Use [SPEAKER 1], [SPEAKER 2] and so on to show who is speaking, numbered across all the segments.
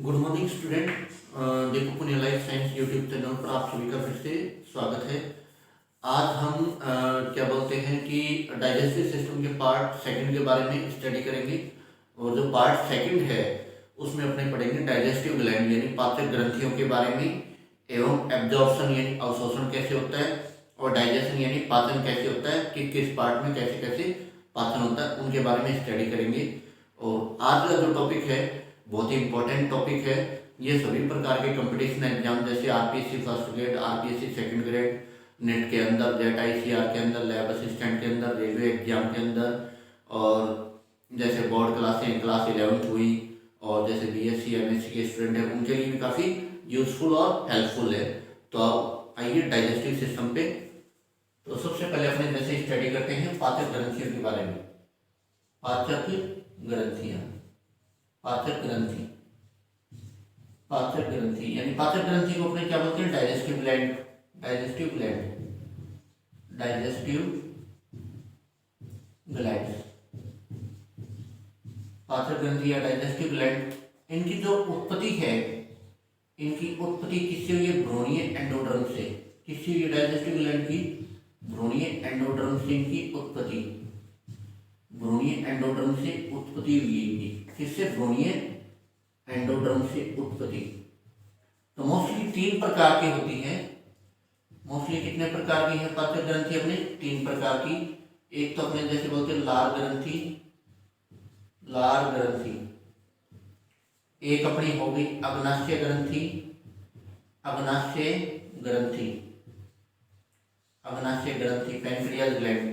[SPEAKER 1] Good morning student. देखो Pune life science YouTube channel पर आप सभी का फिर से स्वागत है। आज हम क्या बोलते हैं कि डाइजेस्टिव सिस्टम के पार्ट सेकंड के बारे में स्टडी करेंगे। और जो पार्ट सेकंड है उसमें अपने पढ़ेंगे डाइजेस्टिव ग्लैंड यानी पाचक ग्रंथियों के बारे में, एवं एब्जॉर्प्शन यानी अवशोषण कैसे होता है, और डाइजेशन यानी पाचन कैसे होता है, कि किस पार्ट में कैसे कैसे पाचन होता है, उनके बारे में स्टडी करेंगे। और आज का जो टॉपिक है बहुत ही इंपॉर्टेंट टॉपिक है। ये सभी प्रकार के कंपटीशन एग्जाम जैसे RPSC first grade, RPSC second grade, net के अंदर, जेट आईसीआर के अंदर, लैब असिस्टेंट के अंदर, रेलवे एग्जाम के अंदर, और जैसे बोर्ड क्लासें क्लास 11th हुई, और जैसे बीएससी एमएससी के स्टूडेंट हैं उनके लिए भी काफ़ी यूजफुल और हेल्पफुल है। तो अब आइए डाइजेस्टिव सिस्टम पे। तो सबसे पहले अपने जैसे स्टडी करते हैं पाचक ग्रंथियों के बारे में। पाचक ग्रंथियां, पाचक ग्रंथि, पाचक ग्रंथि यानी पाचक ग्रंथि को अपने क्या बोलते हैं? Digestive gland, digestive gland, digestive gland, पाचक ग्रंथि या डाइजेस्टिव ग्लैंड। इनकी जो उत्पत्ति है, इनकी उत्पत्ति किससे हुई है? भ्रूणीय एंडोडर्म से। किससे हुई डाइजेस्टिव ग्लैंड की? भ्रूणीय एंडोडर्म से इनकी उत्पत्ति, भ्रूणीय एंडोडर्म से उत्पत्ति हुई इनकी। किससे? भ्रूणीय एंडोडर्म से उत्पत्ति। तो मोस्टली 3 प्रकार की होती है। मोस्टली कितने प्रकार की है पाचक ग्रंथि? अपने 3 प्रकार की। एक तो अपने जैसे बोलते हैं लार ग्रंथि, लार ग्रंथि। एक अपनी हो गई अग्नाशय ग्रंथि, अग्नाशय ग्रंथि, अग्नाशय ग्रंथि पैंक्रियास ग्लैंड।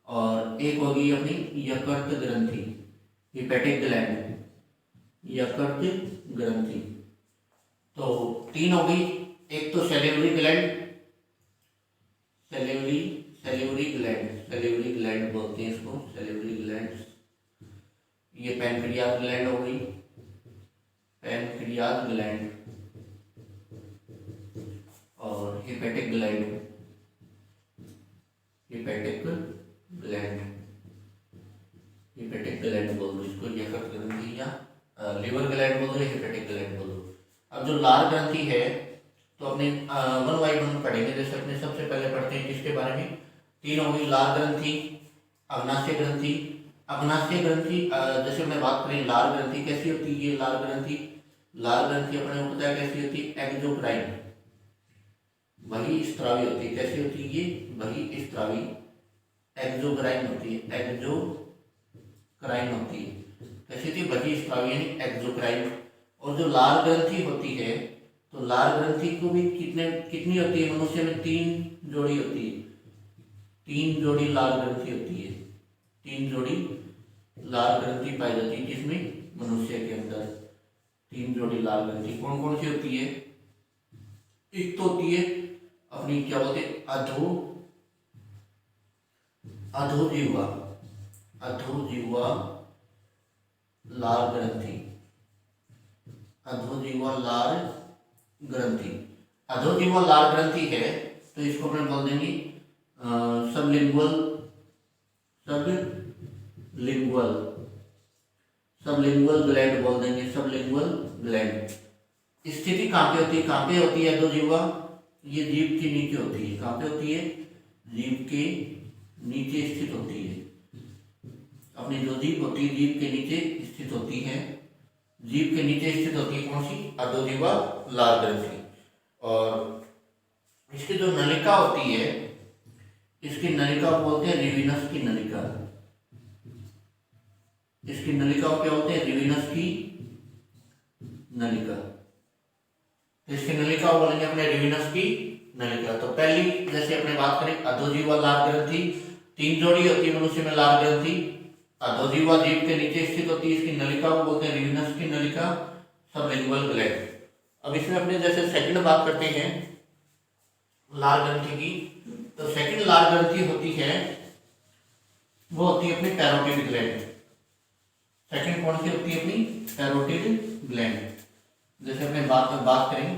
[SPEAKER 1] और एक होगी अपनी यकृत ग्रंथि, हिपेटिक ग्लैंड, यकृत ग्रंथि। तो 3 हो गई। एक तो सेल्यूलरी ग्लैंड, सेल्यूलरी, सेल्यूलरी ग्लैंड, सेल्यूलरी ग्लैंड बोलते हैं इसको, सेल्यूलरी ग्लैंड। ये पैंक्रियास ग्लैंड हो गई, पैंक्रियास ग्लैंड। और hepatic gland, hepatic gland, hepatic gland बोल दो इसको, यकृत ग्रंथि या लिवर ग्लैंड बोल दो, हिपेटिक ग्लैंड बोल दो। अब जो लार ग्रंथि है तो अपने 1 बाई 1 पढ़ेंगे। जैसे अपने सबसे पहले पढ़ते हैं किसके बारे में? 3 हो गई लार ग्रंथि, अग्नाशय ग्रंथि। अग्नाशय ग्रंथि जैसे हमने बात करें लार ग्रंथि कैसी होती है? लार ग्रंथि, लार ग्रंथि अपने को पता है कैसी होती है? एक्सोक्राइन, वही स्त्रावी होती है। कैसी होती है ये? वही स्त्रावी, एक्सोक्राइन होती है, एक्सोक्राइन होती है। कैसी थी? वही स्त्रावी यानी एक्सोक्राइन। और जो लार ग्रंथि होती है तो लार ग्रंथि को भी कितनी होती है? मनुष्य में 3 जोड़ी होती है, 3 जोड़ी लार ग्रंथि होती है, 3 जोड़ी लार ग्रंथि पाई जाती है। किसमें? मनुष्य के अंदर 3 जोड़ी लार ग्रंथि। कौन कौन सी होती है? एक तो होती है अपनी क्या बोलते हैं अधोजिह्वा, अधोजिह्वा लार ग्रंथि, अधोजिह्वा लार ग्रंथि। अधोजिह्वा लार ग्रंथि है तो इसको अपन बोल देंगे सबलिंगुअल, सबलिंगुअल, सबलिंगुअल ग्लैंड बोल देंगे, सबलिंगुअल ग्लैंड। स्थिति कहाँ पे होती है? कहाँ पे होती है अधोजिह्वा? ये जीभ के नीचे होती है। कहाँ पे होती है? जीभ के नीचे स्थित होती है। अपनी जो जीभ होती है जीभ के नीचे स्थित होती है, जीभ के नीचे स्थित होती है। कौन सी? अधोजिह्वा लार ग्रंथि। और इसकी जो नलिका होती है, इसकी नलिका को बोलते हैं रिविनस की नलिका। इसकी नलिका को क्या बोलते हैं? रिविनस की नलिका। इसकी नलिका को बोलेंगे अपने रिविनस की नलिका। तो पहली जैसे अपने बात करें अधोजिह्वा लार ग्रंथि, 3 जोड़ी होती है मनुष्य में लार ग्रंथि। अधोजिह्वा जीभ के नीचे स्थित होती है, इसकी नलिका को बोलते हैं रिविनस की नलिका, सबलिंगुअल ग्लैंड। अब इसमें अपने जैसे सेकंड बात करते हैं लार ग्रंथि की, तो सेकंड लार ग्रंथि होती है वो होती है अपनी पैरोटिड ग्लैंड। सेकंड कौन सी होती है? अपनी पैरोटिड ग्लैंड। जैसे अपने बात करें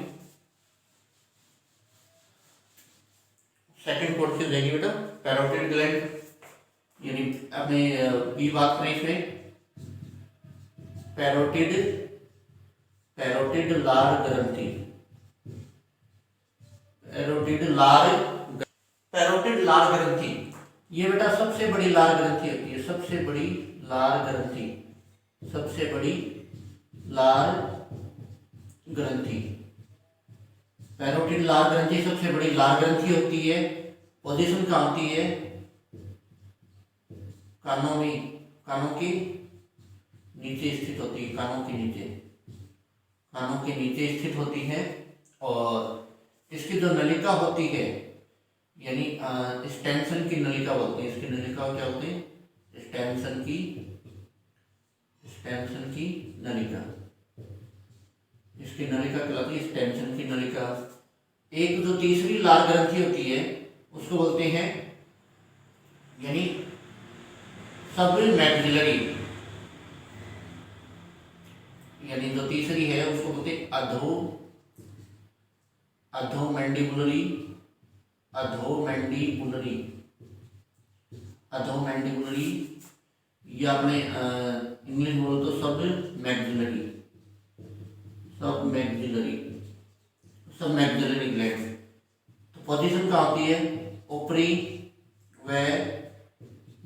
[SPEAKER 1] सेकंड कौन सी हो जाएगी बेटा? Parotid gland. यानी अपने बी बात करें इसमें पैरोटिड पैरोटिड लार ग्रंथि, पैरोटिड लार ग्रंथि, ये बेटा सबसे बड़ी लार ग्रंथि होती है, सबसे बड़ी लार ग्रंथि, सबसे बड़ी लार ग्रंथि, पैरोटिड लार ग्रंथि सबसे बड़ी लार ग्रंथि होती है। पोजीशन कहाँ होती है? कानों में, कानों के नीचे स्थित होती है, कानों के नीचे, कानों के नीचे स्थित होती है। और इसकी जो नलिका होती है, यानी स्टेंसन की नलिका बोलते हैं, इसकी नलिका क्या होती है? स्टेंसन की नलिका, इसकी नलिका कहलाती है स्टेंसन की नलिका। एक जो तीसरी लार ग्रंथि होती है उसको बोलते हैं, यानी सब मैक्सिलरी, यानी जो तीसरी है उसको बोलते हैं अधोमैंडिबुलरी, अधोमैंडिबुलरी, या अपने इंग्लिश बोलो तो सब मैक्सिलरी ग्लैंड। तो पोजीशन कहाँ होती है? ऊपरी व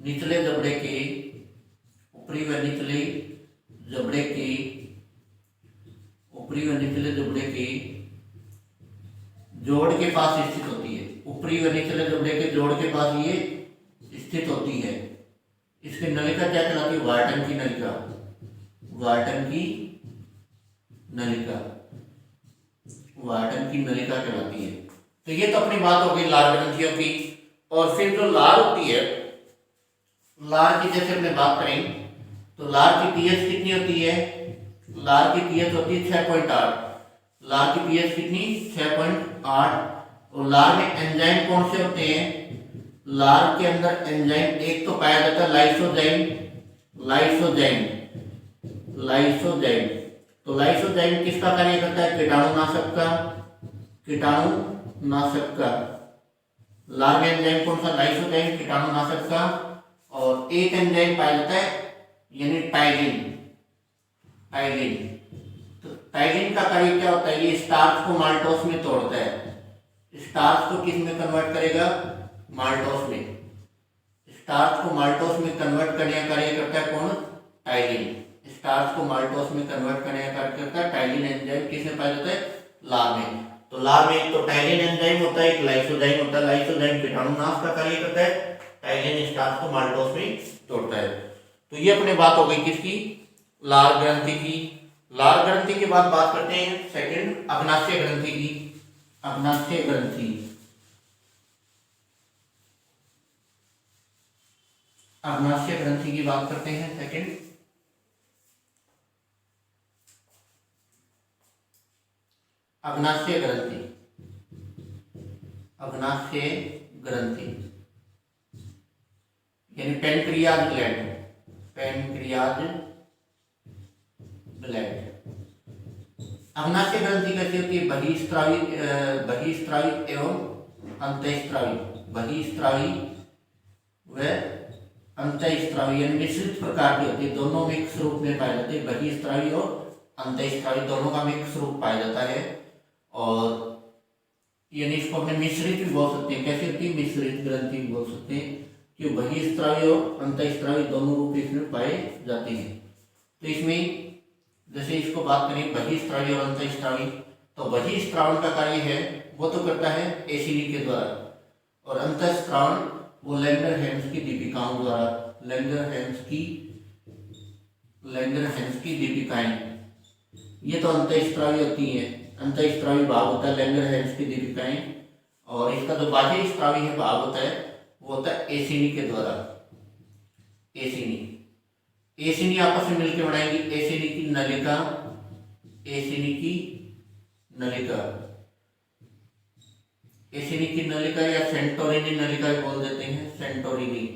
[SPEAKER 1] निचले जबड़े के, ऊपरी व निचले जबड़े के, ऊपरी व निचले जबड़े के जोड़ के पास स्थित होती है, ऊपरी व निचले जबड़े के जोड़ के पास ये स्थित होती है। इसकी नलिका क्या कहलाती है? वार्टन की नलिका, वार्टन की नलिका, वार्टन की नलिका कहलाती है। तो ये तो अपनी बात हो गई लार ग्रंथियों की। और फिर जो लार होती है, लार की जैसे अपने बात करें तो लार की पीएच कितनी होती है? लार की पीएच होती है 6.8, लार की पीएच कितनी? 6.8। और लार में एंजाइम कौन से होते हैं? लार के अंदर एंजाइम एक तो पाया जाता है लाइसोजाइम। तो लाइसोजाइम किसका कार्य करता है? कीटाणुनाशक का। लार में एंजाइम कौन सा? लाइसोजाइम, कीटाणुनाशक का। और एक एंजाइम पाया जाता है, यानी टाइलिन। तो टाइलिन का कार्य क्या होता है? ये स्टार्च को माल्टोस में तोड़ता है। स्टार्च को किस में कन्वर्ट करेगा? माल्टोस में। स्टार्च को माल्टोस में कन्वर्ट करने का कार्य करता है कौन? टाइलिन। स्टार्च को माल्टोस में कन्वर्ट करने का कार्य करता है टाइलिन एंजाइम। किस में पाया जाता है? लार में। तो लार में एक तो टाइलिन एंजाइम होता है, एक लाइसोजाइम होता है। लाइसोजाइम कीटाणुनाश का कार्य करता है, टाइलिन स्टार्च को माल्टोस में तोड़ता है। तो ये अपने बात हो गई किसकी? लार ग्रंथि की। लार ग्रंथि के बाद बात करते हैं सेकंड अग्नाशय ग्रंथि की। अग्नाशय ग्रंथि, अग्नाशय ग्रंथि की बात करते हैं सेकंड। अग्नाशय ग्रंथि, अग्नाशय ग्रंथि यानी पेनक्रियाज ग्लैंड, पेनक्रियाज ग्लैंड। अग्नाशय ग्रंथि कैसी होती है? बहिस्त्रावी एवं अंतःस्त्रावी, बहिस्त्रावी व अंतःस्त्रावी यानी मिश्रित प्रकार की होती है। दोनों मिक्स रूप में पाए जाते हैं, बहिस्त्रावी और अंतःस्त्रावी दोनों का मिक्स रूप पाया जाता है। और यानी इसको अपने मिश्रित भी बोल सकते हैं। कैसी होती है? मिश्रित ग्रंथि भी बोल सकते हैं, कि बहिस्त्रावी और अंतःस्त्रावी दोनों रूप इसमें पाए जाते हैं। तो इसमें जैसे इसको बात करें बहिस्त्रावी और अंतःस्त्रावी, तो बहिस्त्रावण का कार्य है वो तो करता है एसिनी के द्वारा, और अंतःस्त्रावण वो लैंगरहैंस की दीपिकाओं द्वारा, लैंगरहैंस की दीपिकाएं, ये तो अंतःस्त्रावी होती हैं। अंतःस्त्रावी भाग होता है लैंगरहैंस की दीपिकाएं, और इसका जो बाह्य स्त्रावी है भाग होता है वो होता है एसिनी के द्वारा। एसिनी आपस में मिलकर बनाएंगी एसिनी की नलिका, एसिनी की नलिका या सेंटोरिनी नलिका बोल देते हैं। सेंटोरिनी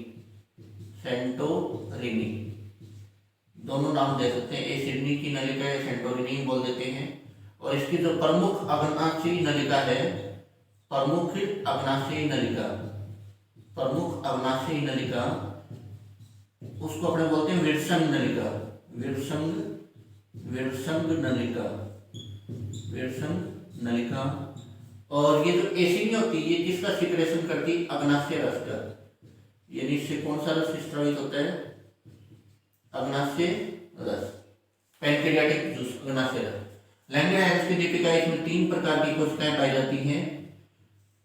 [SPEAKER 1] दोनों नाम दे सकते हैं, एसिनी की नलिका या सेंटोरिनी बोल देते हैं। और इसकी जो प्रमुख अग्नाशयी नलिका है, प्रमुख अग्नाशयी नलिका उसको अपने बोलते हैं विरसंग नलिका, विरसंग नलिका। पियर्सन नलिका। और ये जो एसिनी होती है ये किसका सिक्रेशन करती है? अग्नाशय रस का। यानी इससे कौन सा रस स्रावित होता है? अग्नाशय रस, पैनक्रियाटिक जूस, अग्नाशय रस। लैंगरहैंस की दीपिका इसमें 3 प्रकार की कोशिकाएं पाई जाती हैं।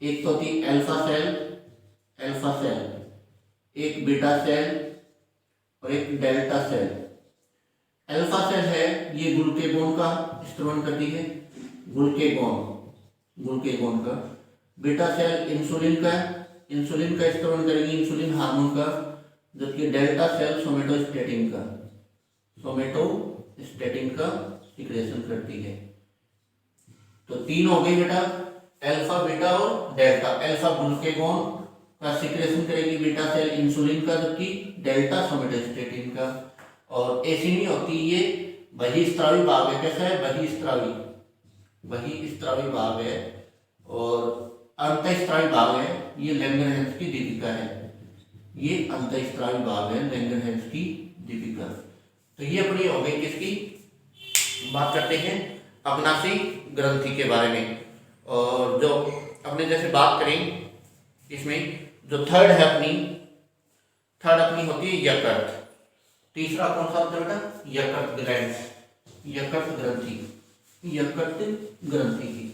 [SPEAKER 1] एक तो होती है अल्फा सेल, एक बीटा सेल और एक डेल्टा सेल। अल्फा सेल है ये ग्लूकेगोन का स्त्रवण करती है, ग्लूकेगोन का। बीटा सेल इंसुलिन का स्त्रवण करेगी, इंसुलिन हार्मोन का। जबकि डेल्टा सेल सोमेटोस्टेटिन का सिक्रेशन करती है। तो 3 हो गई बेटा, अल्फा, बीटा और डेल्टा। अल्फा ग्लूकेगोन का सिक्रेशन करेगी, बीटा सेल इंसुलिन का, जबकि डेल्टा सोमेटोस्टेटिन का। और एसिनी होती है ये बहिस्त्रावी भाग है। कैसा है? बहिस्त्रावी भाग है। और अंतःस्त्रावी भाग है, ये लैंगरहैंस की दीपिका है। ये अंतःस्त्रावी भाग है लैंगरहैंस की दीपिका। तो ये अपनी हो गई किसकी? बात करते हैं अग्नाशयी ग्रंथि के बारे में। और जो अपने जैसे बात करें इसमें जो थर्ड अपनी होती है यकृत। तीसरा कौन सा होता है बेटा? यकृत ग्रंथि की।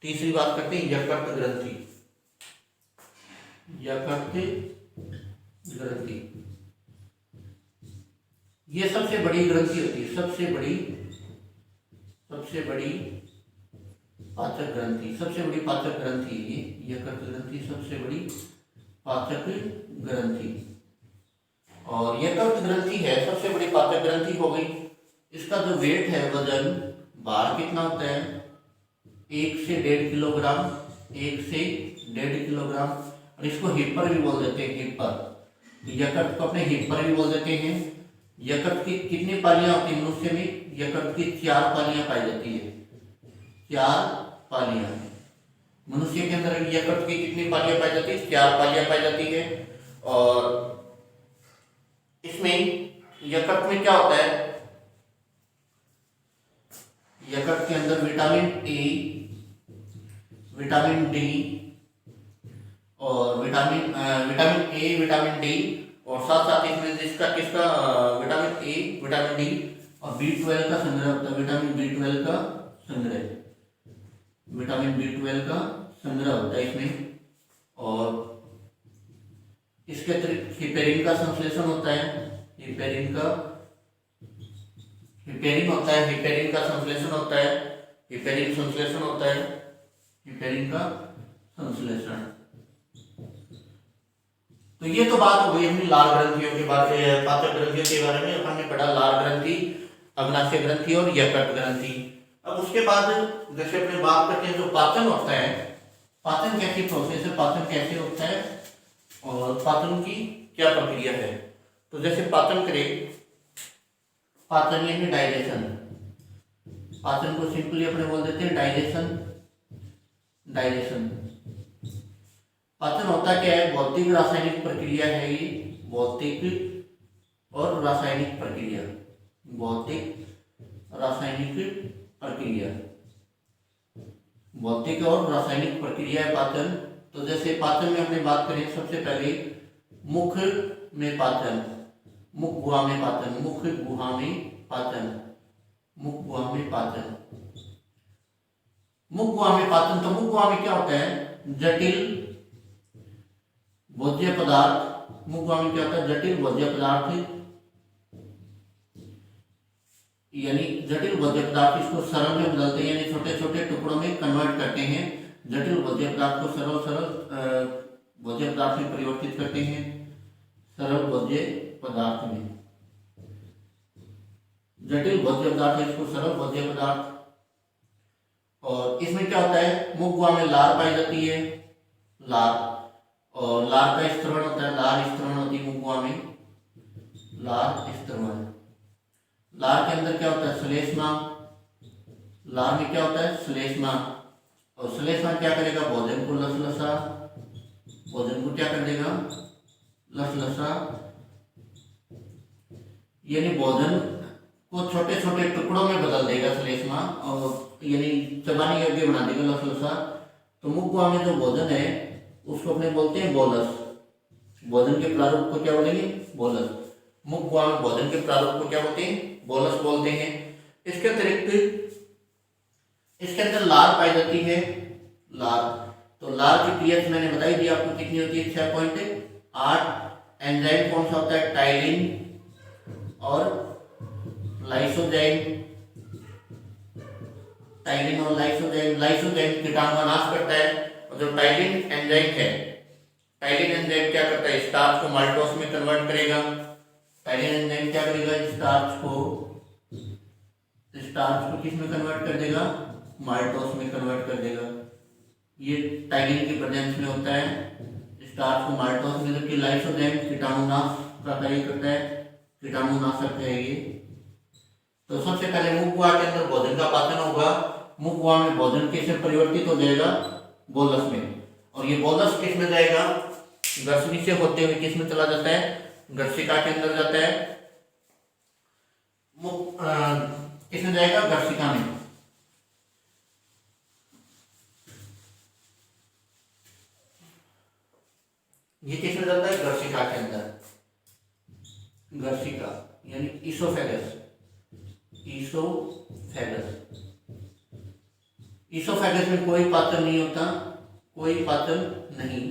[SPEAKER 1] तीसरी बात करते हैं यकृत ग्रंथि। ये सबसे बड़ी ग्रंथि होती है, सबसे बड़ी पाचक ग्रंथि ये यकृत ग्रंथि, सबसे बड़ी पाचक ग्रंथि। और यकृत ग्रंथि है सबसे बड़ी पाचक ग्रंथि हो गई। इसका जो वेट है, वजन, भार कितना होता है? 1 से 1.5 किलोग्राम, 1 से 1.5 किलोग्राम। और इसको हिपर भी बोल देते हैं, यकृत को अपने हिपर भी बोल देते हैं। यकृत की कितनी पालियां होती है मनुष्य में? यकृत की 4 पालियां पाई जाती है, 4 पालियां। मनुष्य के अंदर यकृत की कितनी पालियां पाई जाती है? 4 पालियां पाई जाती है। और इसमें यकृत में क्या होता है? यकृत के अंदर विटामिन ए, विटामिन डी और विटामिन ए, विटामिन डी और साथ साथ इसमें किसका विटामिन ए, विटामिन डी और B12 का संग्रह होता है। विटामिन B12 का संग्रह होता है इसमें। और इसके अतिरिक्त हिपेरिन का संश्लेषण होता है। हिपेरिन का संश्लेषण। तो ये तो बात हो गई अपनी लाल ग्रंथियों के बारे में, पाचक ग्रंथियों के बारे में। हमने पढ़ा लाल ग्रंथि, अग्नाशय ग्रंथि और यकृत ग्रंथि। अब उसके बाद जैसे अपने बात करते हैं जो पाचन होता है, पाचन कैसी प्रोसेस है, पाचन कैसे होता है और पाचन की क्या प्रक्रिया है। तो जैसे पाचन करें, पाचन यानी डाइजेशन। पाचन को सिंपली अपने बोल देते हैं डाइजेशन। पाचन होता क्या है? भौतिक रासायनिक प्रक्रिया है ये, भौतिक और रासायनिक प्रक्रिया है पाचन। तो जैसे पाचन में अपने बात करें, सबसे पहले मुख में पाचन, मुख गुहा में पाचन। तो मुख गुहा में क्या होता है? जटिल भोज्य पदार्थ। मुख गुहा में क्या होता है? जटिल भोज्य पदार्थ, यानी जटिल भोज्य पदार्थ इसको सरल में बदलते हैं, यानी छोटे छोटे टुकड़ों में कन्वर्ट करते हैं। जटिल भोज्य पदार्थ को सरल भोज्य पदार्थ में परिवर्तित करते हैं, सरल भोज्य पदार्थ में। जटिल भोज्य पदार्थ इसको सरल भोज्य पदार्थ। और इसमें क्या होता है? मुख गुहा में लार पाई जाती है, और लार का स्त्रवण होता है, लार स्त्रवण होती है मुख गुहा में, लार स्त्रवण। लार के अंदर क्या होता है? श्लेष्मा। लार में क्या होता है? श्लेष्मा। और श्लेष्मा क्या करेगा? भोजन को लसलसा, भोजन को क्या कर देगा? लसलसा यानी भोजन को छोटे छोटे टुकड़ों में बदल देगा श्लेष्मा, और यानी चबाने योग्य बना देगा लसलसा। तो मुखवा में जो भोजन है उसको अपने बोलते हैं बोलस। भोजन के प्रारूप को क्या बोलेंगे? बोलस। मुखवा में भोजन के प्रारूप को क्या बोलते हैं? बोलस बोलते हैं। इसके अतिरिक्त इसके अंदर लार पाई जाती है। लार, तो लार की पीएच मैंने बताई दी आपको कितनी होती है? 6.8। एंजाइम कौन सा होता है? टाइलिन और लाइसोजाइम। टाइलिन और लाइसोजाइम। लाइसोजाइम कीटाणु का नाश करता है, और जो टाइलिन एंजाइम है, टाइलिन एंजाइम क्या करता है? स्टार्च को माल्टोस में कन्वर्ट करेगा। टाइलिन एंजाइम क्या करेगा? स्टार्च को किस में कन्वर्ट कर देगा? माल्टोस में कन्वर्ट कर देगा। ये टाइलिन की प्रेजेंस में होता है, स्टार्च को माल्टोस में, जबकि लाइसोजाइम कीटाणुनाश का कार्य करता है, कीटाणुनाशक है ये। तो सबसे पहले मुखवा के अंदर भोजन का पाचन होगा। मुखवा में भोजन कैसे परिवर्तित हो जाएगा? बोलस में। और ये बोलस किस में जाएगा? ग्रसनी से होते हुए किस में चला जाता है? ग्रसिका के अंदर जाता है। किस में जाएगा? ग्रसिका में। ये किस में जाता है? ग्रसिका के अंदर। ग्रसिका यानी ईसोफेगस। ईसोफेगस में कोई पाचन नहीं होता, कोई पाचन नहीं,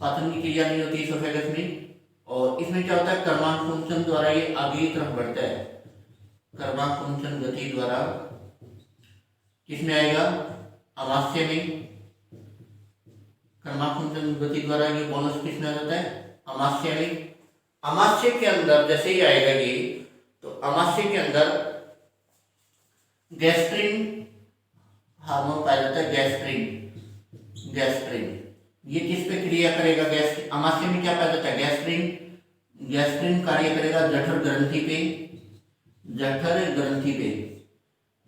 [SPEAKER 1] पाचन की क्रिया नहीं होती ईसोफेगस में। और इसमें क्या होता है? कर्माकुंचन द्वारा ये आगे की तरफ बढ़ता है। कर्माकुंचन गति द्वारा किसमें आएगा? अमाशय में। कर्माकुंचन गति द्वारा ये बोलस किसमें आ जाता है? अमाशय में। अमाशय के अंदर जैसे ही आएगा ये, तो अमाशय के अंदर गैस्ट्रिन हार्मोन पाया जाता है। गैस्ट्रिन ये किस पे क्रिया करेगा? अमाशय में क्या पाया जाता है? गैस्ट्रिन कार्य करेगा जठर ग्रंथि पे।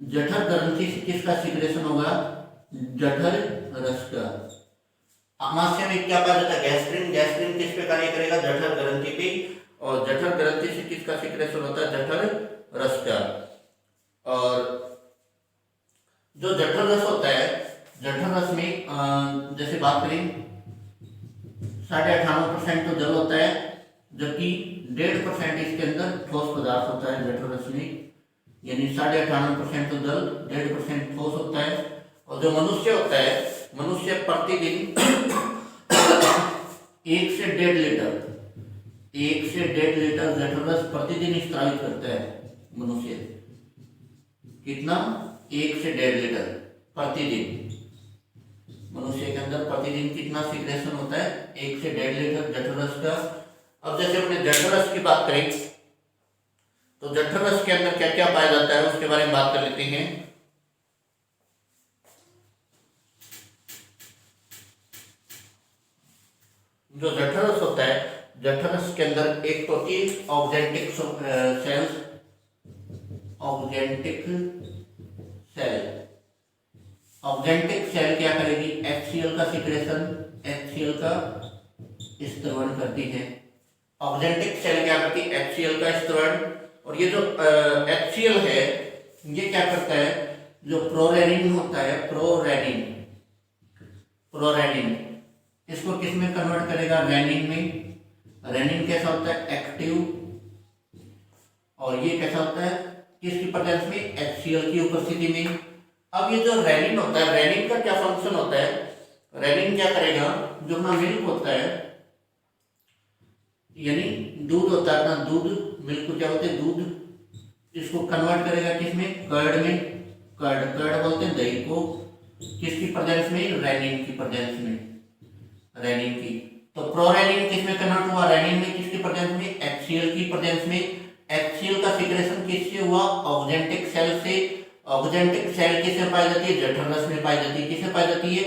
[SPEAKER 1] जठर ग्रंथि से किसका सिक्रेशन होगा? जठर रस का। अमाशय में क्या पाया जाता है? गैस्ट्रिन किस पे कार्य करेगा? जठर ग्रंथि पे। और जठर ग्रंथि से किसका सिक्रेशन होता है? जठर रस का। और जो जठर रस होता है, जठर रस में जैसे बात करें 98.5% तो जल होता है, जबकि 1.5% इसके अंदर ठोस पदार्थ होता है जठर रस में। यानी 98.5% तो जल, 1.5% ठोस होता है। और जो मनुष्य होता है, मनुष्य प्रतिदिन 1 से 1.5 लीटर जठर रस प्रतिदिन स्त्रावित करता है मनुष्य। कितना? 1 से 1.5 लीटर प्रतिदिन। मनुष्य के अंदर प्रतिदिन कितना सिक्रेशन होता है? 1 से 1.5 लीटर जठर रस का। अब जैसे अपने जठर रस की बात करें, तो जठर रस के अंदर क्या क्या पाया जाता है उसके बारे में बात कर लेते हैं। जो जठर रस होता है, जठर रस के अंदर एक तो होती है ऑक्जेंटिक सेल्स। ऑक्जेंटिक सेल क्या करेगी? HCl का सिक्रेशन, HCl का स्त्रवण करती है। ऑक्जेंटिक सेल क्या करती है? HCl का स्त्रवण। और ये जो HCl है ये क्या करता है? जो प्रोरेनिन होता है, प्रोरेनिन इसको किस में कन्वर्ट करेगा? रेनिन में। रेनिन कैसा होता है? एक्टिव। और ये कैसा होता है? किसकी प्रेजेंस में? HCl की उपस्थिति में। अब ये जो रेनिन होता है, रेनिन का क्या फंक्शन होता है? रेनिन क्या करेगा? जो अपना मिल्क होता है, यानी दूध होता है अपना, दूध मिल्क को क्या बोलते हैं? दूध। इसको कन्वर्ट करेगा किसमें? कर्ड में। कर्ड बोलते हैं दही को। किसकी प्रेजेंस में? रेनिन की प्रेजेंस में। रेनिन की। तो प्रोरेनिन किसमें कन्वर्ट हुआ? रेनिन में। किसकी प्रेजेंस में? HCl की प्रेजेंस में। HCl का सिक्रेशन किससे हुआ? ऑक्जेंटिक सेल से। ऑक्जेंटिक सेल किसमें पाई जाती है? जठर रस में पाई जाती है। किसमें पाई जाती है?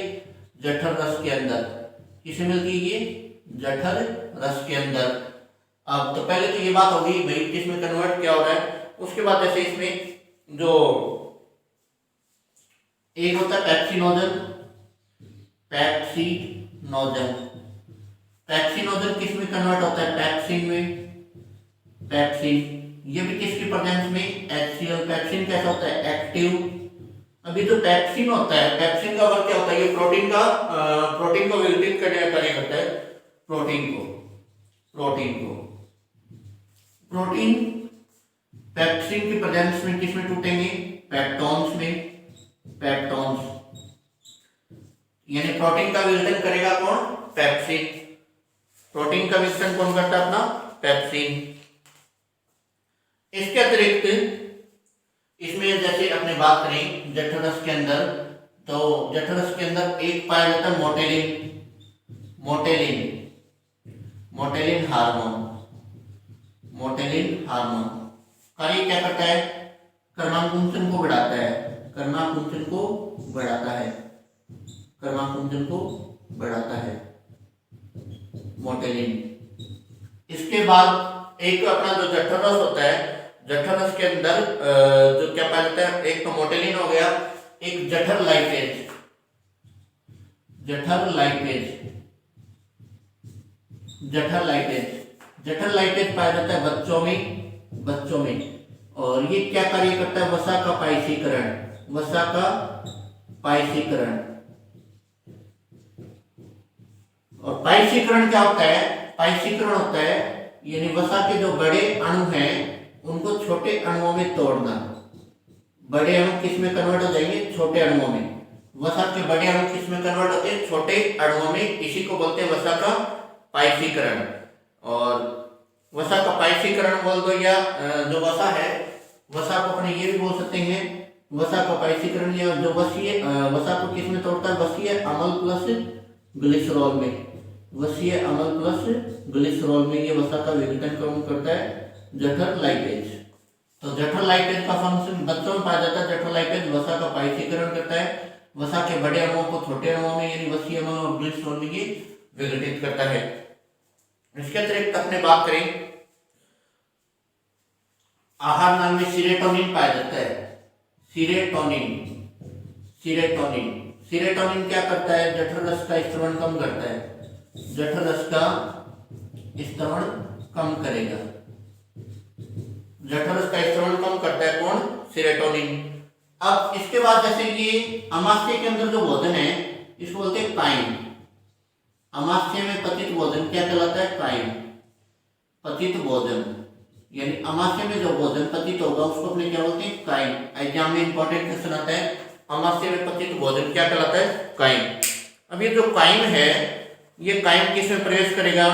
[SPEAKER 1] जठर रस के अंदर। किसमें मिलती है ये? जठर रस के अंदर। अब तो पहले तो ये बात होगी भाई किसमें कन्वर्ट क्या हो रहा है। उसके बाद जैसे इसमें जो एक होता है पैप्सिनोजन, पैक्सिनोजन किस में कन्वर्ट होता है? पैक्सिन में। पैक्सिन ये भी किसकी प्रेजेंस में? HCl। पैक्सिन कैसा होता है? एक्टिव। अभी जो पैक्सिन होता है, पैक्सिन का वर्क क्या होता है? ये प्रोटीन को विघटित करने का कार्य करता है। प्रोटीन पैक्सिन की प्रेजेंस में किस में टूटेंगे? पेप्टोन्स में। यानी प्रोटीन का विघटन करेगा कौन? पैक्सिन। प्रोटीन का विघटन कौन करता है? अपना पैक्सिन। इसके अतिरिक्त इसमें जैसे अपने बात करें जठरस के अंदर, तो जठरस के अंदर एक पाया जाता है मोटेलिन हार्मोन। कार्य क्या करता है? कर्माकुंचन को बढ़ाता है मोटेलिन। इसके बाद एक अपना जो जठरस होता है, जठरस के अंदर जो क्या पाया जाता है? एक तो मोटेलिन हो गया, एक जठर लाइपेज पाया जाता है बच्चों में। और ये क्या कार्य करता है? वसा का पायसीकरण। और पायसीकरण क्या होता है? पायसीकरण होता है यानी वसा के जो बड़े अणु हैं उनको छोटे अणुओं में तोड़ना। बड़े अणु किस में कन्वर्ट हो जाएंगे? छोटे अणुओं में। वसा के बड़े अणु किस में कन्वर्ट होते हैं? छोटे अणुओं में। इसी को बोलते हैं वसा का पायसीकरण। और वसा का पायसीकरण बोल दो, या जो वसा है, वसा को अपने ये भी बोल सकते हैं वसा का पायसीकरण, या जो वसा को किस में तोड़ता है? वसीय अम्ल प्लस ग्लिसरॉल में। ये वसा का विघटन कौन करता है? जठर लाइपेज। तो जठर लाइपेज का फंक्शन बच्चों में पाया जाता है। जठर लाइपेज वसा का पायसीकरण करता है, वसा के बड़े अणुओं को छोटे अणुओं में यानी वसीय अम्ल और ग्लिसरॉल में ये विघटित करता है। इसके अतिरिक्त अपने बात करें आहार नाल में सीरेटोनिन पाया जाता है। सीरेटोनिन क्या करता है? जठर रस का स्त्रवण कम करता है। कौन? सीरेटोनिन। अब इसके बाद जैसे ये अमाशय के अंदर जो भोजन है इसको बोलते हैं काइम। अमाशय में पतित भोजन क्या कहलाता है? काइम। पतित भोजन यानी अमाशय में जो भोजन पतित होगा उसको अपने क्या बोलते हैं? काइम। एग्जाम में इंपॉर्टेंट क्वेश्चन आता है, अमाशय में पतित भोजन क्या कहलाता है? काइम। अब ये जो काइम है, ये काइम किस में प्रवेश करेगा?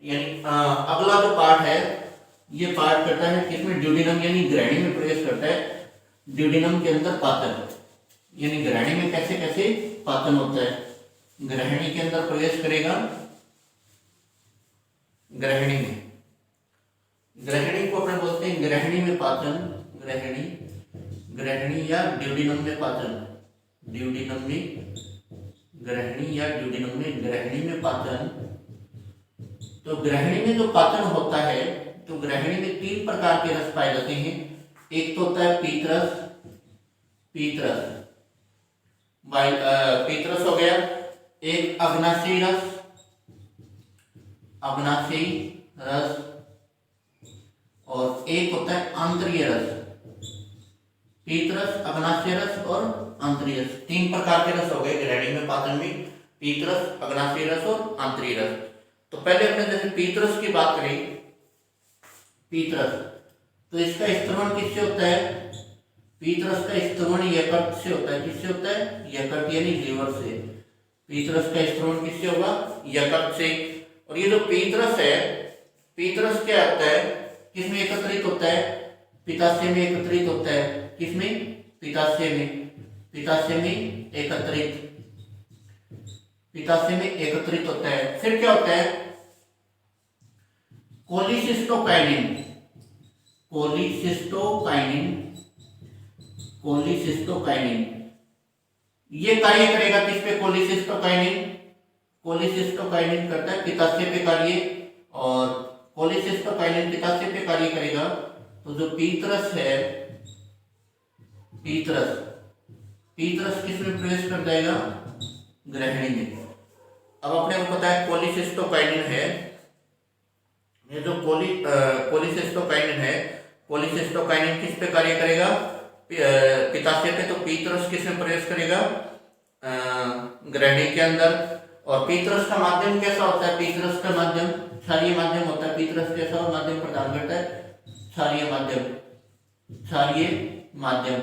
[SPEAKER 1] यानी अगला जो पार्ट है ये पार्ट करता है किसमें? ड्यूडिनम यानी ग्रहणी में प्रवेश करता है। ड्यूडिनम के अंदर पाचन, यानी ग्रहणी में कैसे कैसे पाचन होता है? ग्रहणी के अंदर प्रवेश करेगा। ग्रहणी को अपने बोलते हैं ग्रहणी में पाचन। ग्रहणी या ड्यूडिनम में पाचन। ग्रहणी में पाचन। तो ग्रहणी में जो पाचन होता है, तो ग्रहणी में 3 प्रकार के रस पाए जाते हैं। एक तो होता है पीतरस हो गया, एक अग्नाशयी रस, और एक होता है आंतरीय रस। पीतरस, अग्नाशय रस और आंतरीय रस, 3 प्रकार के रस हो गए ग्रहणी में पाचन में। पीतरस, अग्नाशय रस और आंतरीय रस। तो पहले अपने जैसे पीतरस की बात करें, पीतरस तो इसका स्त्रवण किससे होता है? पीतरस का स्त्रवण यकृत से होता है। किससे होता है? यकृत यानी लीवर से। पीतरस का स्त्रवण किससे होगा? यकृत से। और ये जो पीतरस है, पीतरस क्या होता है? किसमें एकत्रित होता है? पित्ताशय में एकत्रित होता है। किसमें? पित्ताशय में एकत्रित होता है। फिर क्या होता है? कोलिसिस्टोकाइनिन ये कार्य करेगा किस पे? कोलिसिस्टोकाइनिन करता है पित्ताशय पे कार्य, और कोलिसिस्टोकाइनिन पित्ताशय पे कार्य करेगा। तो जो पीतरस है, पीतरस किस में प्रवेश कर जाएगा? ग्रहणी में। अब अपने को पता है कोलिसिस्टोकाइनिन है, ये जो कोलिसिस्टोकाइनिन है, कोलिसिस्टोकाइनिन किस पे कार्य करेगा, पित्ताशय पे। तो पीतरस किस में प्रवेश करेगा, ग्रहणी के अंदर। और पीतरस का माध्यम कैसा होता है, पीतरस का माध्यम क्षारीय माध्यम होता है। पीतरस कैसा माध्यम प्रदान करता है, क्षारीय माध्यम, क्षारीय माध्यम।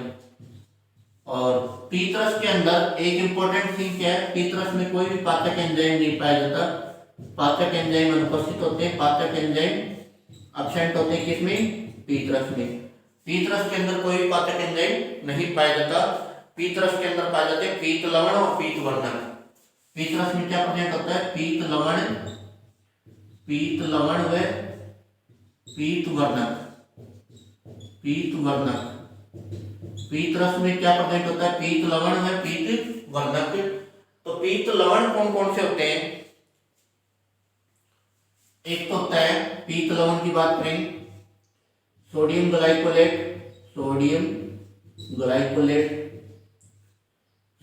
[SPEAKER 1] और पीतरस के अंदर एक इंपॉर्टेंट चीज क्या है, पीतरस में कोई भी पाचक एंजाइम नहीं पाया जाता, पाचक एंजाइम अनुपस्थित होते हैं, पाचक एंजाइम एब्सेंट होते हैं किसमें, पीतरस में। पीतरस के अंदर कोई भी पाचक एंजाइम नहीं पाया जाता। पीतरस के अंदर पाए जाते हैं पीत लवण और पीत वर्धक। पीतरस में क्या प्रेजेंट होता है, पीत लवण व पीत वर्धक, पीत वर्धक। पीतरस में क्या प्रेजेंट होता है, पीत लवण व पीत वर्धक। तो पीत लवण कौन कौन से होते हैं, एक तो होता है पीत लवण की बात करें, sodium glycolate, sodium glycolate,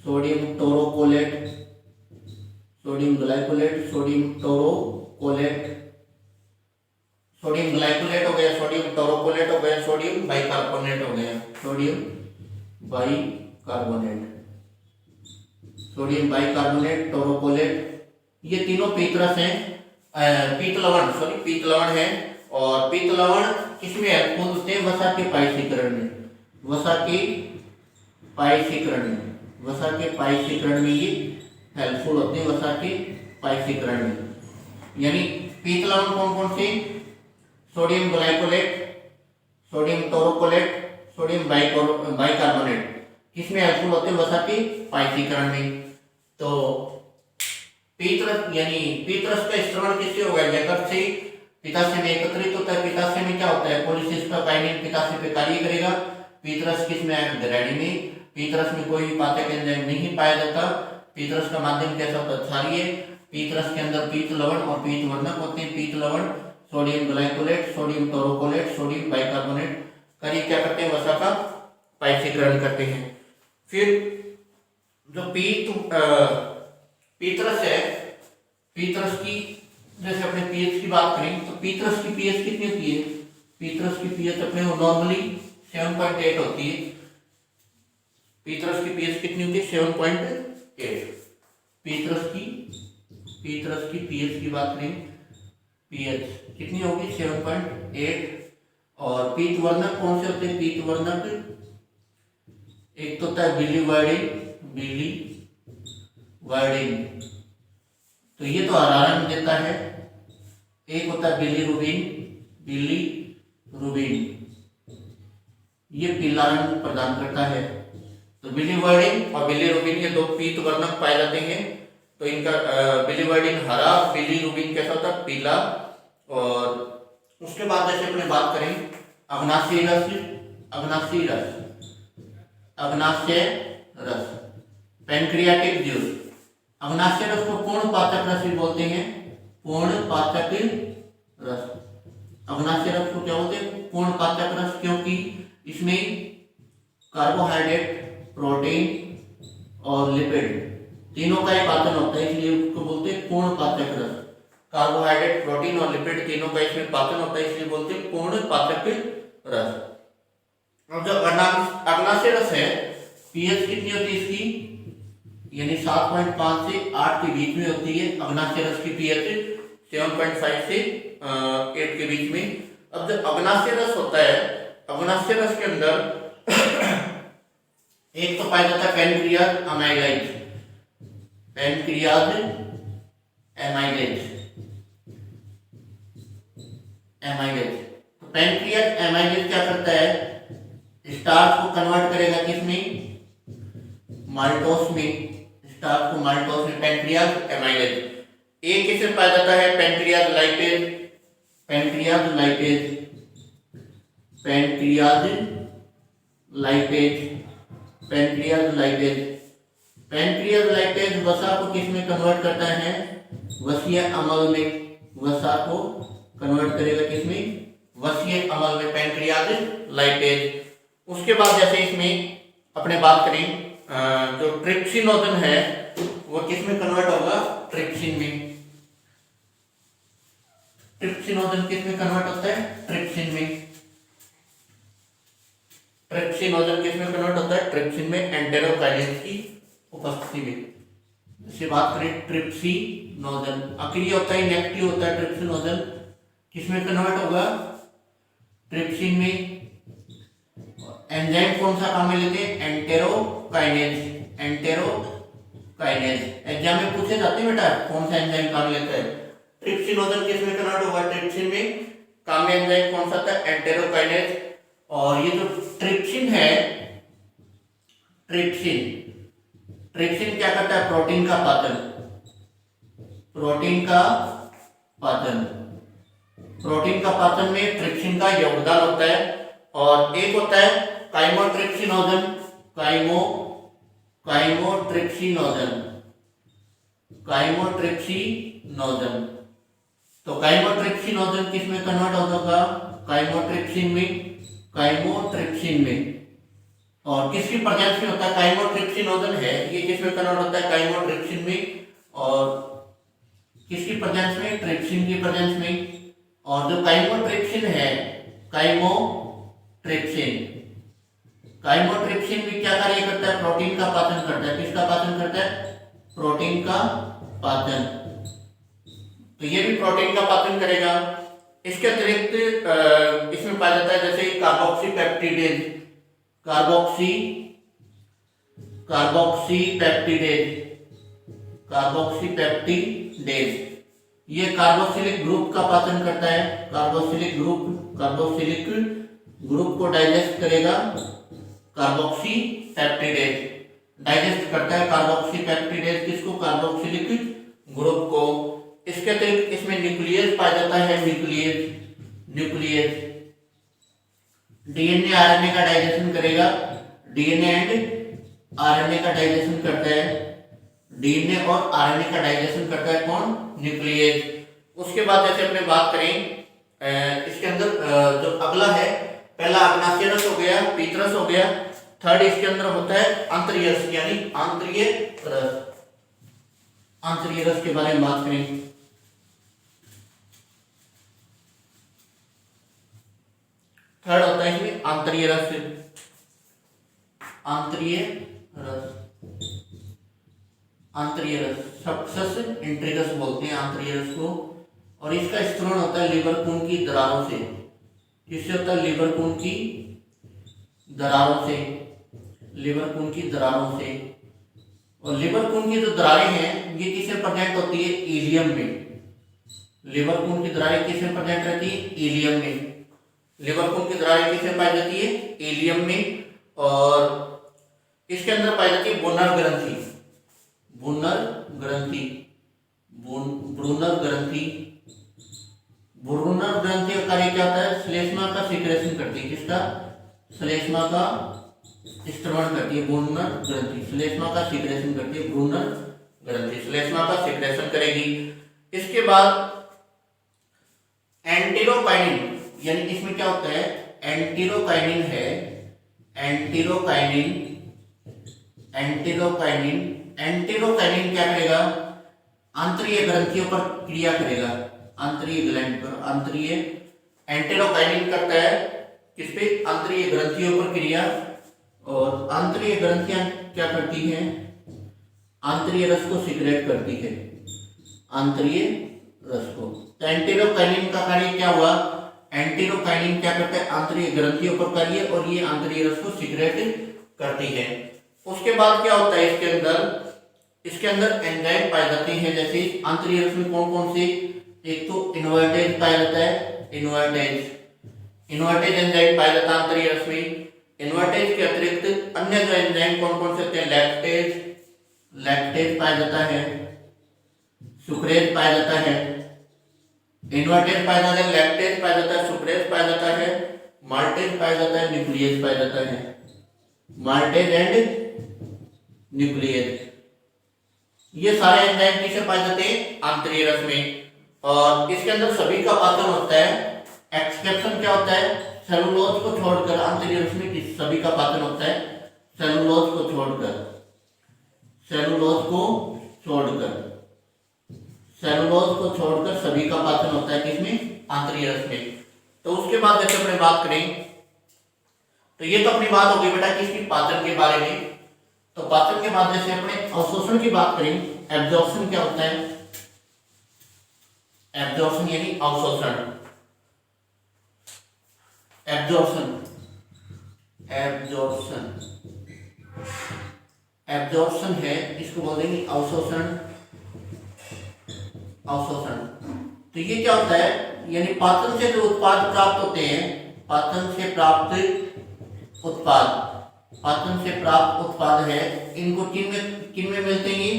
[SPEAKER 1] sodium taurocholate, sodium glycolate, sodium taurocholate, sodium glycolate हो गया, सोडियम टोरोकोलेट हो गया, सोडियम बाइकार्बोनेट हो गया, sodium bicarbonate, sodium bicarbonate, taurocholate, ये तीनों पीतरस हैं, पीत लवण है। और पीत लवण किसमें हेल्पफुल होते हैं, वसा के पाइशीकरण में, वसा के पाइशीकरण में, वसा के पाइशीकरण में ये हेल्पफुल होते हैं, वसा के पाइशीकरण में। यानी पीत लवण कौन कौन से, sodium glycolate, sodium taurocholate, sodium bicarbonate, किसमें हेल्पफुल होते हैं, वसा के पाइशीकरण में। तो पीतरस यानी पीतरस का स्त्रवण किससे होगा, यकृत से, पित्ताशय में एकत्रित होता है। पित्ताशय में क्या होता है, कोलिसिस्टोकाइनिन पित्ताशय पे कार्य करेगा। पीतरस किसमें है, ग्रैणी में। पीतरस में कोई भी पाचक एंजाइम नहीं पाया जाता। पीतरस का माध्यम कैसा होता है, क्षारीय। पीतरस के अंदर पीत लवण और पीत वर्धक होते हैं। पीत लवण sodium glycolate, sodium taurocholate, sodium bicarbonate कार्य क्या करते हैं, वसा का पाइशीकरण करते हैं। फिर जो पीतरस है, पीतरस की जैसे अपने पीएच की बात करें तो पीतरस की पीएच कितनी होती है, पीतरस की पीएच अपने नॉर्मली 7.8 होती है। पीतरस की पीएच कितनी होती है, 7.8। पीतरस की पीएच की बात करें, पीएच कितनी होगी, 7.8। और पीत वर्धक कौन से होते हैं, पीत वर्धक एक तो होता है बिलीवर्डिन, तो ये तो हरा रंग देता है। एक होता है बिलीरुबिन, ये पीला रंग प्रदान करता है। तो बिलीवर्डिन और बिलीरुबिन ये दो पीत वर्धक पाए जाते हैं। तो इनका बिलीवर्डिन हरा, बिलीरुबिन कैसा होता है, पीला। और उसके बाद जैसे अपने बात करें अग्नाशय रस, पैंक्रियाटिक जूस। अग्नाशय रस को पूर्ण पाचक रस भी बोलते हैं, पूर्ण पाचक रस। अग्नाशय रस को क्या बोलते हैं, पूर्ण पाचक रस, क्योंकि इसमें कार्बोहाइड्रेट, प्रोटीन और लिपिड तीनों का ही पाचन होता है, इसलिए उसको बोलते हैं पूर्ण पाचक रस। कार्बोहाइड्रेट, प्रोटीन और लिपिड तीनों का इसमें पाचन होता है, इसलिए बोलते हैं पूर्ण पाचक रस। और जो अग्नाशय रस है, पीएच कितनी होती है इसकी, यानी 7.5 से 8 के बीच में होती है। अग्नाशय रस की पीएच 7.5 से 8 के बीच में। अब जो अग्नाशय रस होता है, अग्नाशय रस के अंदर एक तो पाया जाता है पैनक्रियाज अमाइलेज, तो पैनक्रियाज एमाइलेज क्या करता है, स्टार्च को कन्वर्ट करेगा किसमें, माल्टोस में, स्टार्च को माल्टोस में, पैनक्रियाज एमाइलेज। एक किसे पाया जाता है, पैनक्रियाज लाइपेज, पैनक्रियाज लाइपेज वसा को किसमें कन्वर्ट करता है, वसीय अम्ल में, वसा को कन्वर्ट करेगा किसमें, वसीय अम्ल में, पैनक्रियाज लाइपेज। उसके बाद जैसे इसमें अपने बात करें जो ट्रिप्सिनोजन है वो किसमें कन्वर्ट होगा, ट्रिप्सिन में। ट्रिप्सिनोजन किस में कन्वर्ट होता है? ट्रिप्सिन में। ट्रिप्सिनोजन किस में कन्वर्ट होता है? ट्रिप्सिन में, एंटेरोकाइनेज की उपस्थिति में। इससे बात करें ट्रिप्सिनोजन, अक्रिय होता है, इनएक्टिव होता है ट्रिप्सिनोजन, किसमें कन्वर्ट होगा? ट्रिप्सिन में। एंजाइम कौन सा काम में लेते हैं? एंटेरोकाइनेज। एंटेरोकाइनेज एग्जाम में पूछे जाते हैं बेटा, कौन सा एंजाइम काम में लेता है? ट्रिप्सिनोजन किस में कन्वर्ट होगा? ट्रिप्सिन में। काम में एंजाइम कौन सा था? एंटेरोकाइनेज। और ये जो ट्रिप्सिन है, ट्रिप्सिन क्या करता है? प्रोटीन का पाचन। प्रोटीन का पाचन में ट्रिप्सिन का योगदान होता है। और एक होता है काइमोट्रिप्सिनोजन। काइमोट्रिप्सिनोजन। तो काइमोट्रिप्सिनोजन किस में कन्वर्ट होगा? काइमोट्रिप्सिन में। और किसकी प्रेजेंस में होता है? काइमोट्रिप्सिनोजन है, ये किस में कन्वर्ट होता है? काइमोट्रिप्सिन में। और किसकी प्रेजेंस में? ट्रिप्सिन की प्रेजेंस में। और जो काइमोट्रिप्सिन है, काइमोट्रिप्सिन भी क्या कार्य करता है? प्रोटीन का पाचन करता है। किसका पाचन करता है? प्रोटीन का पाचन। तो ये भी प्रोटीन का पाचन करेगा। इसके अतिरिक्त इसमें पाया जाता है जैसे कार्बोक्सीपेप्टिडेज। ये कार्बोक्सिलिक ग्रुप का पाचन करता है। कार्बोक्सिलिक ग्रुप को डाइजेस्ट करेगा कार्बोक्सीपेप्टिडेज। डाइजेस्ट करता है कार्बोक्सीपेप्टिडेज किसको? कार्बोक्सिलिक ग्रुप को। इसके अतिरिक्त इसमें न्यूक्लियस पाया जाता है। न्यूक्लियस डीएनए आरएनए का डाइजेशन करेगा। डीएनए एंड आरएनए का डाइजेशन करता है। डीएनए और आरएनए का डाइजेशन करता है कौन? न्यूक्लियस। उसके बाद जैसे अपने बात करें इसके अंदर जो अगला है, पहला अग्नाशयरस हो गया, पीतरस हो गया। थर्ड इसके अंदर होता है आंतरीय रस, यानी आंतरीय रस के बारे में बात करें। थर्ड होता है इसमें आंतरीय रस। सक्सेस इंट्रीगस बोलते हैं आंतरीय रस को। और इसका स्त्रोण होता है लीवर खून की दरारों से। किससे होता है? लीवर खून की दरारों से। और लीवर खून की जो दरारें हैं ये किससे प्रेजेंट होती है? इलियम में। लीवर खून की दरारें किसमें प्रेजेंट रहती है? इलियम में। लीवर खून की दरारें किसमें पाई जाती है? इलियम में। और इसके अंदर पाई जाती है ब्रूनर ग्रंथि का कार्य क्या होता है? श्लेष्मा का सीक्रेशन करती है। किसका? श्लेष्मा का स्त्रवण करती है। ब्रूनर ग्रंथि श्लेष्मा का सीक्रेशन करती है। ब्रूनर ग्रंथि श्लेष्मा का सीक्रेशन करेगी। इसके बाद एंटेरोकाइनिन, यानी इसमें क्या होता है? एंटेरोकाइनिन है। एंटेरोकाइनिन क्या करेगा? आंतरीय ग्रंथियों पर क्रिया करेगा। आंतरीय ग्लैंड पर एंटेरोकाइनिन करता है किस पे? आंतरीय ग्रंथियों पर क्रिया। और आंतरीय ग्रंथियां क्या करती हैं? आंतरीय रस को सीक्रेट करती है। तो एंटेरोकाइनिन का कार्य क्या हुआ? एंटेरोकाइनिन क्या करता है? आंतरीय ग्रंथियों पर कार्य, और ये आंतरीय रस को सीक्रेट करती है। उसके बाद क्या होता है? इसके अंदर एंजाइम पाए जाते हैं। जैसे आंतरीय रस में कौन कौन से? एक तो इन्वर्टेज पाया जाता है। इन्वर्टेज एंजाइम पाया जाता है आंतरीय रस में। इन्वर्टेज के अतिरिक्त अन्य जो एंजाइम कौन कौन से होते हैं? लैक्टेज पाया जाता है। सुक्रेज पाया जाता है। इन्वर्टेज पाया जाता है, लैक्टेज पाया जाता है, सुक्रेज पाया जाता है, माल्टेज पाया जाता है, न्यूक्लियस पाया जाता है। माल्टेज एंड न्यूक्लियस, ये सारे एंजाइम किसे पाए जाते हैं? आंतरीय रस में। और इसके अंदर सभी का पाचन होता है। एक्सक्रेप्शन क्या होता है? सेलुलोज को छोड़कर आंतरीय रस में सभी का पाचन होता है। सेलुलोज को छोड़कर सेलुलोज को छोड़कर सभी का पाचन होता है किसमें? आंतरीय रस में। तो उसके बाद जैसे अपने बात करें तो ये तो अपनी बात होगी बेटा किसकी? पाचन के बारे में। तो पाचन के बाद जैसे अपने अवशोषण की बात करें, एब्जॉर्प्शन क्या होता है? एब्जॉर्प्शन यानी अवशोषण। एब्जॉर्प्शन एब्जॉर्प्शन एब्जॉर्प्शन है, इसको बोल देंगे अवशोषण। अवशोषण तो ये क्या होता है? यानी पाचन से जो उत्पाद प्राप्त होते हैं, पाचन से प्राप्त उत्पाद, पाचन से प्राप्त उत्पाद है, इनको किन में मिलते हैं? ये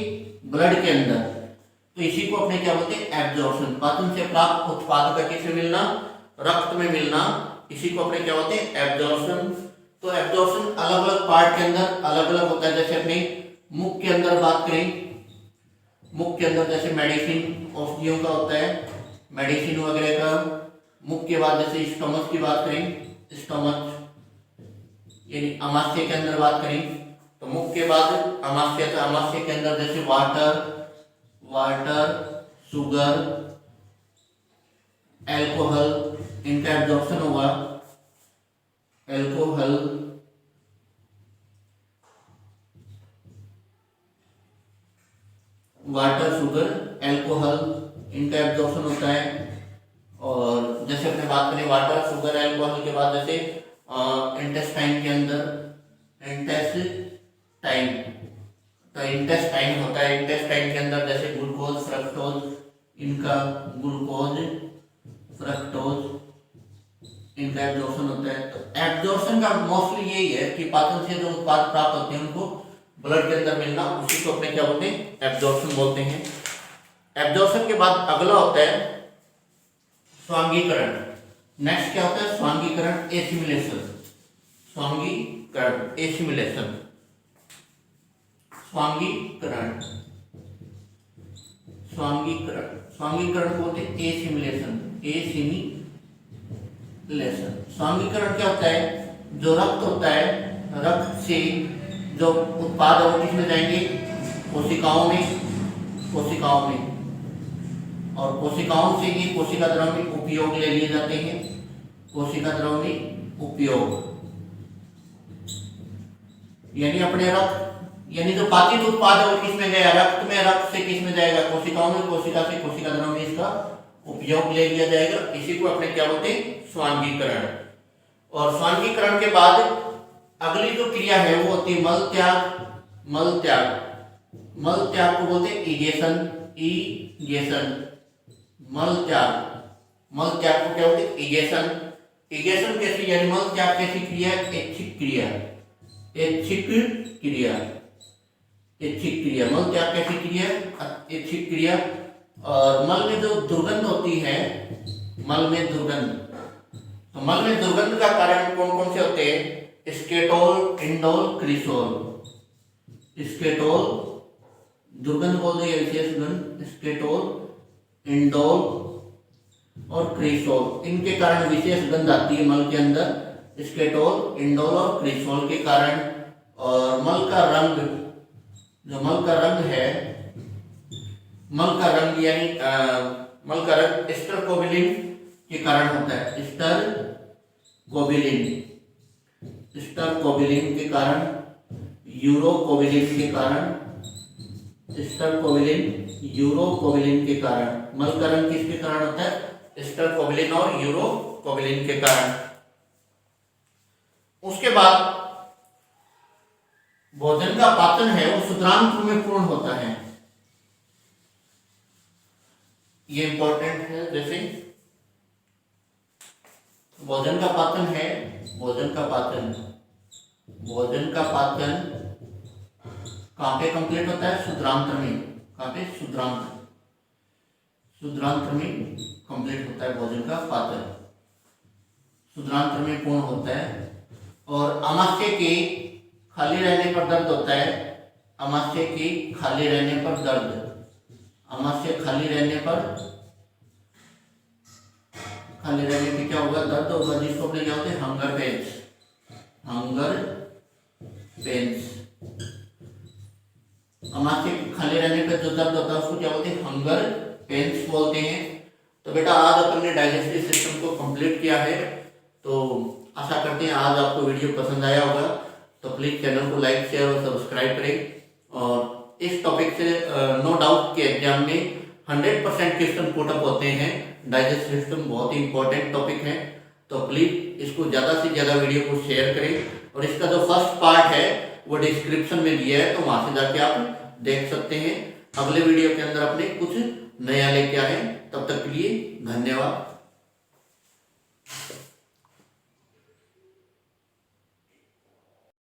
[SPEAKER 1] ब्लड के अंदर। तो इसी को अपने क्या बोलते हैं? एब्जॉर्प्शन। पाचन से प्राप्त उत्पाद का किसमें मिलना? रक्त में मिलना। इसी को अपने क्या बोलते हैं? एब्जॉर्प्शन। तो एब्जॉर्प्शन अलग अलग पार्ट के अंदर अलग अलग होता है। जैसे अपने मुख के अंदर बात करें, मुख के अंदर जैसे मेडिसिन औषधियों का होता है, मेडिसिन वगैरह का। मुख के बाद जैसे स्टमक की बात करें, स्टमक यानी अमाशय के अंदर बात करें तो मुख के बाद अमाशय, तो अमाशय के अंदर जैसे वाटर, शुगर, एल्कोहल, इनका एब्जॉर्प्शन होगा। एल्कोहल, वाटर, शुगर, एल्कोहल, इनका एब्जॉर्प्शन होता है। और जैसे अपने बात करें वाटर, शुगर, एल्कोहल के बाद जैसे इंटेस्टाइन के अंदर, इंटेस्टाइन, तो इंटेस्टाइन होता है। इंटेस्टाइन के अंदर जैसे ग्लूकोज, फ्रक्टोज, इनका ग्लूकोज, फ्रक्टोज, इनका एब्जॉर्प्शन होता है। तो एब्जॉर्प्शन का मोस्टली यही है कि पाचन से जो उत्पाद प्राप्त होते हैं उनको ब्लड के अंदर मिलना, उसी को अपने क्या बोलते हैं? एब्जॉर्प्शन बोलते हैं। एब्जॉर्प्शन के बाद अगला होता है स्वांगीकरण। नेक्स्ट क्या होता है? स्वांगीकरण, एसिमिलेशन। स्वांगीकरण, एसिमिलेशन, स्वांगीकरण, स्वांगीकरण बोलते हैं एसिमिलेशन। एसिमिलेशन, स्वांगीकरण क्या होता है? जो रक्त होता है, रक्त से जो उत्पाद है वो किसमें जाएंगे? कोशिकाओं में, कोशिकाओं में। और कोशिकाओं से ये कोशिका द्रव में उपयोग ले लिए जाते हैं। कोशिका द्रव में उपयोग यानी अपने रक्त, यानी जो पाचित उत्पाद है वो किसमें गया? रक्त में। रक्त से किसमें जाएगा? कोशिकाओं में। कोशिका से कोशिका द्रव में इसका उपयोग ले लिया जाएगा। इसी को अपने क्या बोलते हैं? स्वांगीकरण। और स्वांगीकरण के बाद अगली जो क्रिया है वो होती है मल त्याग। मल त्याग, मल त्याग को बोलते हैं ईगेशन। ईगेशन, मल त्याग, मल त्याग को क्या बोलते हैं? ईगेशन। ईगेशन कैसी, यानी मल त्याग कैसी क्रिया? ऐच्छिक क्रिया। ऐच्छिक क्रिया, ऐच्छिक क्रिया। मल त्याग कैसी क्रिया? ऐच्छिक क्रिया। और मल में जो दुर्गंध होती है, मल में दुर्गंध, तो मल में दुर्गंध का कारण कौन कौन से होते हैं? स्केटोल, इंडोल, क्रिसोल। स्केटोल दुर्गंध बोल रही है, विशेष गंध, स्केटोल, इंडोल और क्रिसोल, इनके कारण विशेष गंध आती है मल के अंदर। स्केटोल, इंडोल और क्रिसोल के कारण। और मल का रंग, जो मल का रंग है, मल का रंग यानी मल का रंग स्टरकोबिलिन के कारण होता है। स्टरकोबिलिन, स्टरकोबिलिन के कारण, यूरोकोबिलिन के कारण, स्टरकोबिलिन, यूरोकोबिलिन के कारण। मल का रंग किसके कारण होता है? स्टरकोबिलिन और यूरोकोबिलिन के कारण। उसके बाद भोजन का पाचन है वो क्षुद्रांत्र में पूर्ण होता है। ये इंपॉर्टेंट है। जैसे भोजन का पाचन है, भोजन का पाचन, भोजन का पाचन कहाँ पे कंप्लीट होता है? क्षुद्रांत्र में। कहाँ पे? क्षुद्रांत्र, क्षुद्रांत्र में कंप्लीट होता है भोजन का पाचन, क्षुद्रांत्र में पूर्ण होता है। और आमाशय के खाली रहने पर दर्द होता है। आमाशय के खाली रहने पर दर्द, आमाशय खाली रहने पर, खाली रहने पे क्या होगा? दर्द होगा, जिसको अपने क्या होते हैं? Hunger pains. हंगर पेन्स, आमाशय खाली रहने पर जो दर्द होता है उसको क्या बोलते हैं? हंगर पेन्स बोलते हैं। तो बेटा आज अपन ने डाइजेस्टिव सिस्टम को कंप्लीट किया है। तो आशा करते हैं आज आपको वीडियो पसंद आया होगा। तो प्लीज़ चैनल को लाइक शेयर और सब्सक्राइब करें। और इस टॉपिक से नो डाउट कि एग्जाम में 100% क्वेश्चन पुट अप होते हैं। डाइजेस्टिव सिस्टम बहुत ही इंपॉर्टेंट टॉपिक है। तो प्लीज़ इसको ज़्यादा से ज़्यादा वीडियो को शेयर करें। और इसका जो फर्स्ट पार्ट है वो डिस्क्रिप्शन में दिया है, तो वहाँ से जाके आप देख सकते हैं। अगले वीडियो के अंदर अपने कुछ नया लेके आए। तब तक के लिए धन्यवाद।